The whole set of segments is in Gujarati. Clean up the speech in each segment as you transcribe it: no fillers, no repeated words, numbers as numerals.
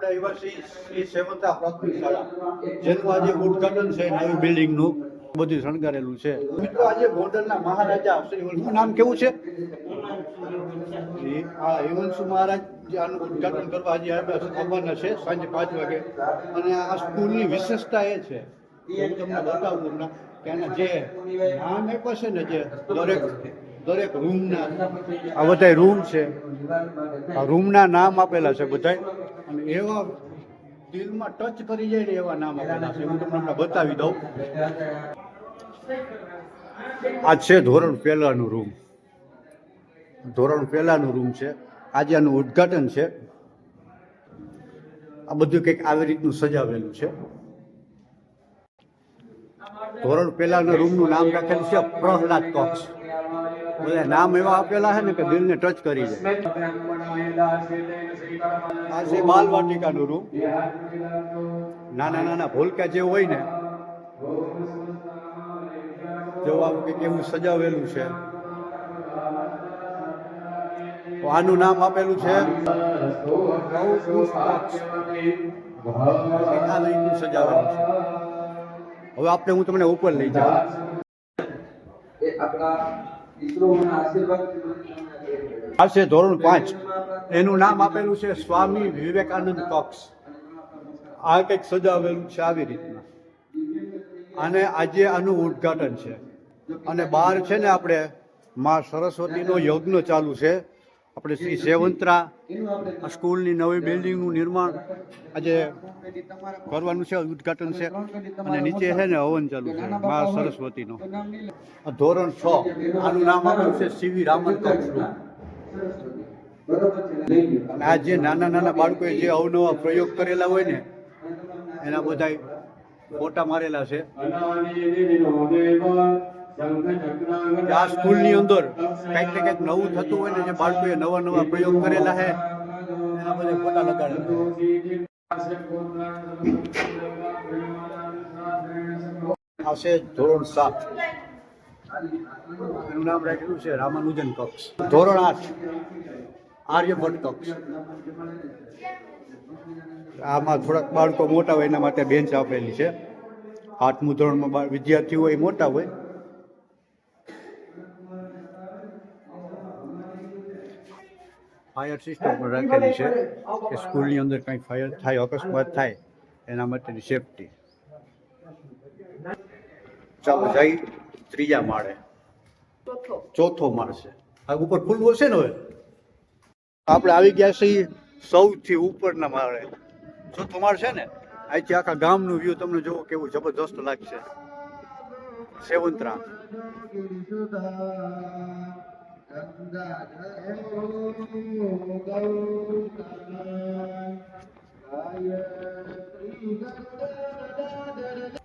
આપણે આવ્યા છીએ શ્રી સેવંતા પ્રાથમિક શાળા, જેનું આજે ઉદ્ઘાટન છે નવી બિલ્ડિંગનું બધું શણગારેલું છે. મિત્રો આજે ગોંડલના મહારાજા શ્રી નામ કેવું છે? હા, હિમાંશુ મહારાજ આનું ઉદ્ઘાટન કરવા આજે આવવાના છે સાંજે 5 વાગે. અને આ સ્કૂલની વિશેષતા એ છે, હું તમને બતાવું હમણાં કે આના જે નામ આપ્યા છે ને, જે દરેક રૂમના આ બધા રૂમ છે, આ રૂમના નામ આપેલા છે બધા, અને એવા દિલમાં ટચ કરી જાય ને એવા નામ આપેલા છે. હું તમને બતાવી દઉં. આ છે ધોરણ પહેલાનું રૂમ, ધોરણ પહેલાનું રૂમ છે. આજે આનું ઉદ્ઘાટન છે. આ બધું કંઈક આવી રીતનું સજાવેલું છે. ધોરણ પહેલાના રૂમનું નામ રાખેલું છે પ્રહલાદ કક્ષ. બધા નામ એવા આપેલા છે ને કે દિલને ટચ કરી જાય. આ છે બાલવાટિકાનું રૂમ. નાના નાના ભૂલકા જે હોય ને, જો આવું કંઈક એવું સજાવેલું છે. આનું નામ આપેલું છે સજાવેલું છે. હવે આપણે હું તમને ઉપર લઈ જાઉં. આ છે ધોરણ 5, એનું નામ આપેલું છે સ્વામી વિવેકાનંદ કક્ષ. આ કંઈક સજાવેલું છે આવી રીતના. અને આજે આનું ઉદ્ઘાટન છે. અને બહાર છે ને આપણે માં સરસ્વતીનો યજ્ઞ ચાલુ છે. આપણે શ્રી સેવંત્રા સ્કૂલની નવી બિલ્ડિંગનું નિર્માણ આજે કરવાનું છે, ઉદ્ઘાટન છે. અને નીચે છે ને હવન ચાલુ છે મા સરસ્વતીનો. ધોરણ 6, આનું નામ આપ્યું છે સીવી રામન કક્ષનું. અને આ જે નાના નાના બાળકોએ જે અવનવા પ્રયોગ કરેલા હોય ને, એના બધા ફોટા મારેલા છે. આ સ્કૂલની અંદર કંઈક ને કંઈક નવું થતું હોય ને, જે બાળકોએ નવા નવા પ્રયોગ કરેલા છે, એના બધા ફોટા લગાડેલા. આ છે ધોરણ 7, એનું નામ રાખેલું છે રામાનુજન કક્ષ. ધોરણ 8, આર્યભટ્ટ કક્ષ. આમાં થોડાક બાળકો મોટા હોય એના માટે બેન્ચ આપેલી છે. 8મું ધોરણમાં વિદ્યાર્થીઓ હોય મોટા હોય. ફાયર સિસ્ટમ પણ રાખેલી છે કે સ્કૂલની અંદર કંઈ ફાયર થાય, અકસ્માત થાય એના માટેની સેફટી. ચાલો જઈ ત્રીજા માળે, ચોથો માળ છે. આ ઉપર ખુલ્લું હશે ને. હવે આપણે આવી ગયા છીએ સૌથી ઉપરના માળે, ચોથો માળ છે ને. અહીંથી આખા ગામનું વ્યૂ તમને જોવો કેવું જબરદસ્ત લાગશે. સેવંત્રા.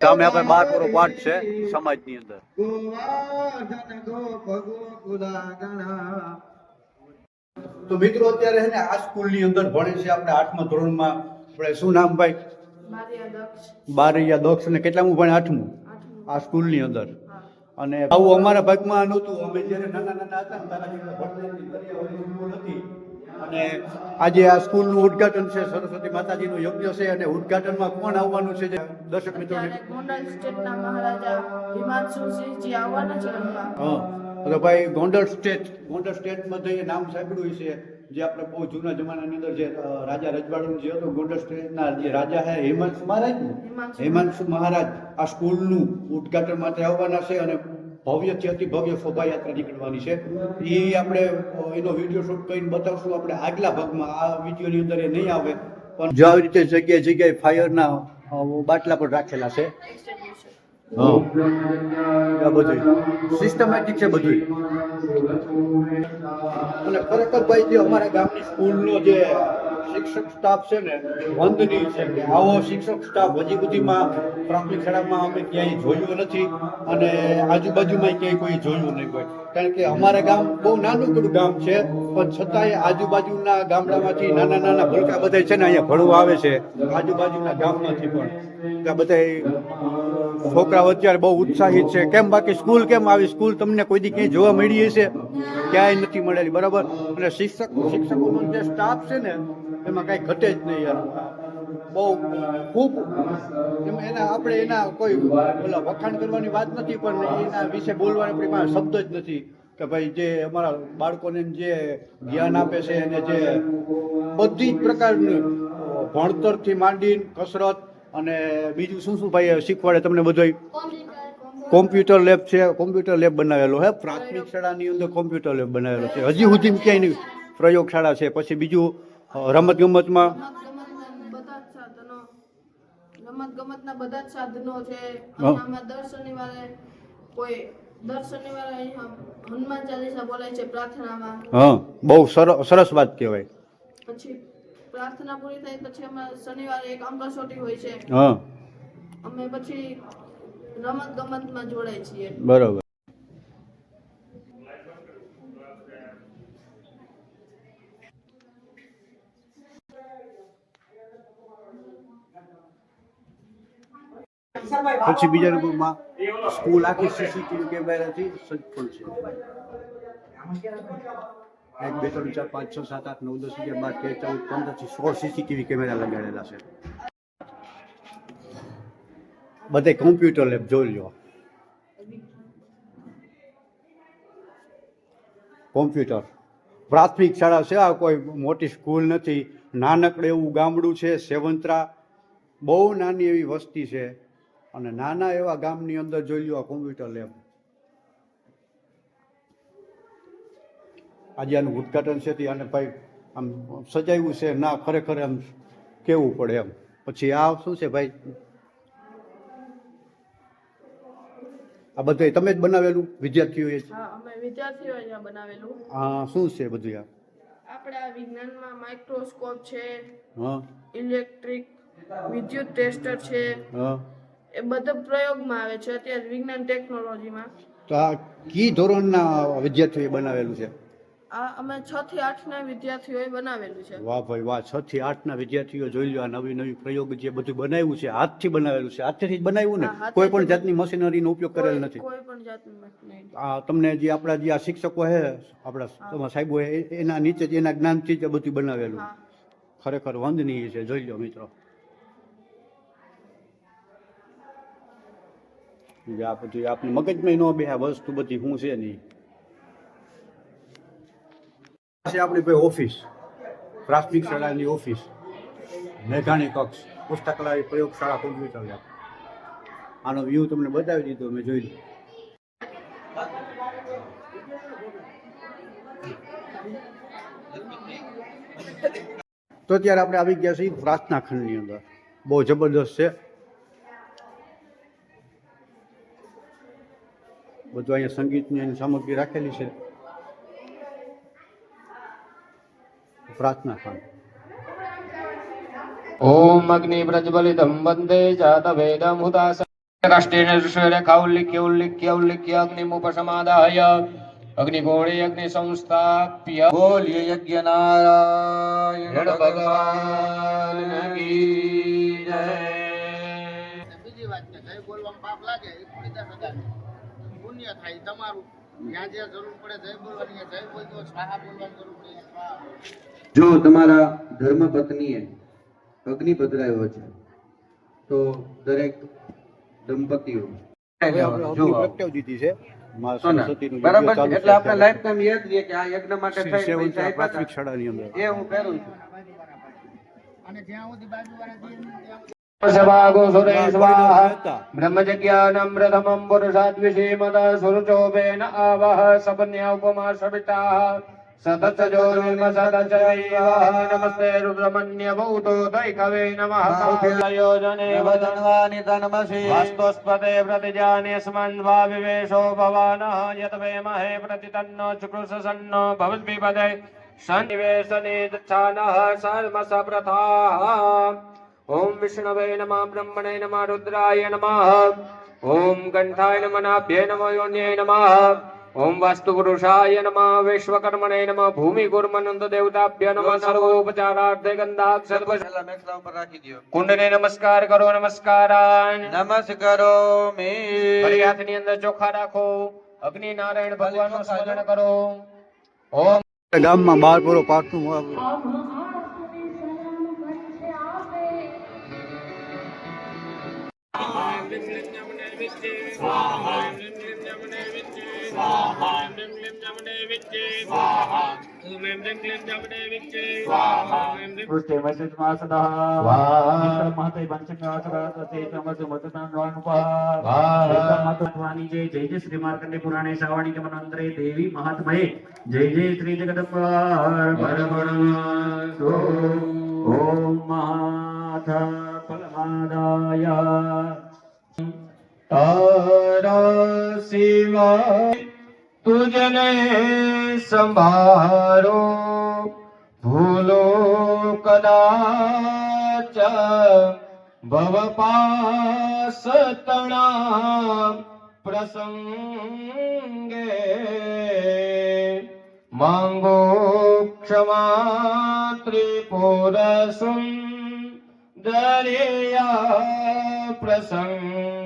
સામે આપણે 12 પાઠ છે સમાજની અંદર. તો મિત્રો અત્યારે છે ને આ સ્કૂલની અંદર ભણે છે આપણે 8મા ધોરણમાં. આપણે શું નામ ભાઈ? બારૈયા દક્ષ. ને કેટલામું ભણે? 8મું. આ સ્કૂલની અંદર. અને આવું અમારા ભાગમાં નહોતું. અમે જ્યારે નાના નાના હતા ને ત્યારે અને આજે આ સ્કૂલનું ઉદ્ઘાટન છે, સરસ્વતી માતાજીનું યજ્ઞ છે. અને ઉદ્ઘાટનમાં કોણ આવવાનું છે જે દર્શક મિત્રોને? ગોંડલ સ્ટેટના મહારાજા હિમાંશુસિંહજી આવવાના છે. હા, તો ભાઈ ગોંડલ સ્ટેટમાં તો એ નામ સાંભળ્યું છે, જે આપણે બહુ જૂના જમાનાની અંદર જે રાજા રજવાડું જે હતું, ગોંડલ સ્ટેટના જે રાજા છે હિમાંશુ મહારાજ આ સ્કૂલનું ઉદ્ઘાટન માટે આવવાના છે. અને ભવ્યથી અતિ ભવ્ય શોભાયાત્રા નીકળવાની છે. એ આપણે એનો વિડીયો શૂટ કરીને બતાવશું આપણે આગલા ભાગમાં. આ વિડીયોની અંદર એ નહીં આવે, પણ જો આવી રીતે જગ્યાએ જગ્યાએ ફાયરના બાટલા પણ રાખેલા છે. હા, બધું સિસ્ટમેટિક છે બધું. અને ખરેખર ભાઈ જે અમારા ગામની સ્કૂલનો જે શિક્ષક સ્ટાફ છે ને, વંદનીય છે કે આવો શિક્ષક સ્ટાફ હજી સુધીમાં પ્રાથમિક શાળામાં અમે ક્યાંય જોયો નથી. અને આજુબાજુમાં ક્યાંય કોઈ જોયું નહીં હોય. કારણ કે અમારા ગામ બહુ નાનું ગામ છે, પણ છતાંય આજુબાજુના ગામડામાંથી નાના નાના ભૂલકા બધા છે ને અહીંયા ભણવા આવે છે, આજુબાજુના ગામમાંથી પણ. બધા છોકરાઓ અત્યારે બહુ ઉત્સાહિત છે. કેમ બાકી સ્કૂલ કેમ આવી સ્કૂલ તમને કોઈ દી ક્યાંય જોવા મળી હશે? ક્યાંય નથી મળેલી, બરાબર. અને શિક્ષકોનો જે સ્ટાફ છે ને, એમાં કાંઈ ઘટે જ નહીં યાર. બહુ ખૂબ એના આપણે એના કોઈ ઓલા વખાણ કરવાની વાત નથી, પણ એના વિશે બોલવાની આપણી પાસે શબ્દ જ નથી કે ભાઈ જે અમારા બાળકોને જે જ્ઞાન આપે છે અને જે બધી જ પ્રકારનું ભણતરથી માંડીને કસરત અને બીજું શું શું ભાઈ શીખવાડે તમને બધું. કોમ્પ્યુટર લેબ છે, કોમ્પ્યુટર લેબ બનાવેલો હે પ્રાથમિક શાળાની અંદર, કોમ્પ્યુટર લેબ બનાવેલો છે. હજી સુધી ક્યાંય નહીં પ્રયોગશાળા છે. પછી બીજું રમત ગમતમાં રમત-ગમતના બધા જ સાધનો છે. આમાં દર શનિવારે અહીંયા હનુમાન ચાલીસા બોલાય છે પ્રાર્થનામાં. હા, બહુ સરસ વાત કહેવાય. પછી પ્રાર્થના પૂરી થાય પછી અમારે શનિવારે એક અંકસોટી હોય છે. હા, અમે પછી રમત-ગમતમાં જોડાય છીએ. બરોબર. પછી બીજા નંબરમાં સ્કૂલ આખી સીસીટીવી કેમેરાથી સજ્જ પણ છે. 1 2 3 4 5 6 7 8 9 10 11 12 13 14 15 થી 16 સીસીટીવી કેમેરા લગાડેલા છે. બધે કોમ્પ્યુટર લેબ જોઈ લો. કોમ્પ્યુટર પ્રાથમિક શાળા છે, આ કોઈ મોટી સ્કૂલ નથી. નાનકડે એવું ગામડું છે સેવંત્રા, બહુ નાની એવી વસ્તી છે અને નાના એવા ગામની અંદર જોઈ લો આ કોમ્પ્યુટર લેબ. આજે આનું ઉદ્ઘાટન છે અને ભાઈ આમ સજાવ્યું છે ના, ખરેખર આમ કેવું પડે એમ. પછી આ શું છે ભાઈ? આ બધું તમે જ બનાવેલું વિદ્યાર્થીઓએ? હા, અમે વિદ્યાર્થીઓએ અહીંયા બનાવેલું. હા, શું છે બધું? આપણે આ વિજ્ઞાનમાં માઇક્રોસ્કોપ છે, હા, ઇલેક્ટ્રિક વિદ્યુત ટેસ્ટર છે, હા, એ બધા પ્રયોગમાં આવે છે અત્યારે વિજ્ઞાન ટેકનોલોજીમાં. તો આ કી ધોરણના વિદ્યાર્થીઓએ બનાવેલું છે? આ અમે 6 થી 8 ના વિદ્યાર્થીઓએ બનાવેલું છે. વાહ ભાઈ વાહ, 6 થી 8 ના વિદ્યાર્થીઓ જોઈ લો. આ નવી નવી પ્રયોગ જે બધું બનાવ્યું છે હાથથી બનાવેલું છે. હાથથી જ બનાવ્યું ને? કોઈ પણ જાતની મશીનરીનો ઉપયોગ કરેલ નથી? કોઈ પણ જાતની મશીનરી. આ તમને જે આપણા જે આ શિક્ષકો છે, આપણા સાહેબો એના નીચે જ એના જ્ઞાનથી જ બધું બનાવેલું. ખરેખર વંદનીય છે. જોઈ લો મિત્રો, આ બધું આપણી મગજમાં ન બે આ વસ્તુ બધી શું છે નહીં. આપણી ભાઈ ઓફિસ, પ્રાથમિક શાળાની ઓફિસ, મેઘાણી કક્ષ, પુસ્તકાલય, પ્રયોગશાળા, કોમ્પ્યુટર લેબ. આનો વ્યૂ તમને બતાવી દીધો, મેં જોઈ લીધું. તો અત્યારે આપણે આવી ગયા છીએ પ્રાર્થના ખંડની અંદર. બહુ જબરદસ્ત છે. બધું અહીંયા સંગીતની એની સામગ્રી રાખેલી છે. પ્રાર્થના ખંડ. ओम अग्नि प्रज्वलितं वन्दे जातवेदं हुतास कष्टेन ऋषेण उल्लिख्य उल्लिख्य उल्लिख्य अग्निमुपशमादाय अग्निगोणे अग्नि संस्थाप्य बोलिए यज्ञ नारायण भगवान की जय। બીજી વાત કે જય બોલવામાં પાપ લાગે એ પૂરી 10,000 પુણ્ય થાય તમારું. જ્યાં જ્યાં જરૂર પડે જય બોલવાની, જય બોલતો સ્વાહા બોલવાની જરૂર પડે સ્વાહા. જો તમારા ધર્મપત્નીએ અગ્નિ પધરાવ્યો છે તો દરેક દંપતીઓ પ્રગટાવી દીધી છે. બરાબર, એટલે આપણે લાઈફ ટાઈમ યાદ રહીએ કે આ યજ્ઞ માટે પ્રાથમિક શાળાની અંદર એ હું પહેરું છું. અને જ્યાં સુધી બાજુવાળા सभागो सुरे स्वाहा ब्रह्मज्ञानं प्रथमं पुरुषाद्विषीमतः सुरुचोपेन आवह सबन्या उपमा सविताः सततजोर्विम सतचैवाह नमस्ते रुद्रमन्य भूतो दैकवे नमः योजने वदन्वानि तन्मसि वास्तुस्पते प्रतिजानेऽस्मन् विवेशो भवानः यत वेमहे प्रतितन्नो चुकृषसन्नो भवद्विपदे सन्निवेशने दच्छानः सर्वसप्रथाः ओम विष्णवे नमः ब्रह्मणे नमः रुद्राय नमः ओम कंठाय नमः नाभ्ये नमः योन्ये नमः ओम वास्तुपुरुषाय नमः विश्वकर्मणे नमः भूमि गुरुमनंद देवताभ्य नमः सर्वोपचारार्थे गंधाक्षर ઉપર રાખી દો. कुंडने नमस्कार करो नमस्कारान નમસ્કારો મે हरि हाथनी अंदर चोखा राखो अग्नि नारायण भगवानનું સ્મરણ કરો ओम ગામમાં 12 પૂરો પાઠનું जय जय श्री मार्कंडे पुराणे श्रावणी के मनंतरे देवी महात्मये जय जय श्री जगदम्बा ओम माथ फलमादाय तारा सिवा तुझने संभारो भूलो कदाच भव पास तणा प्रसंगे मांगो क्षमा त्रिपुर सुंदरिया प्रसंग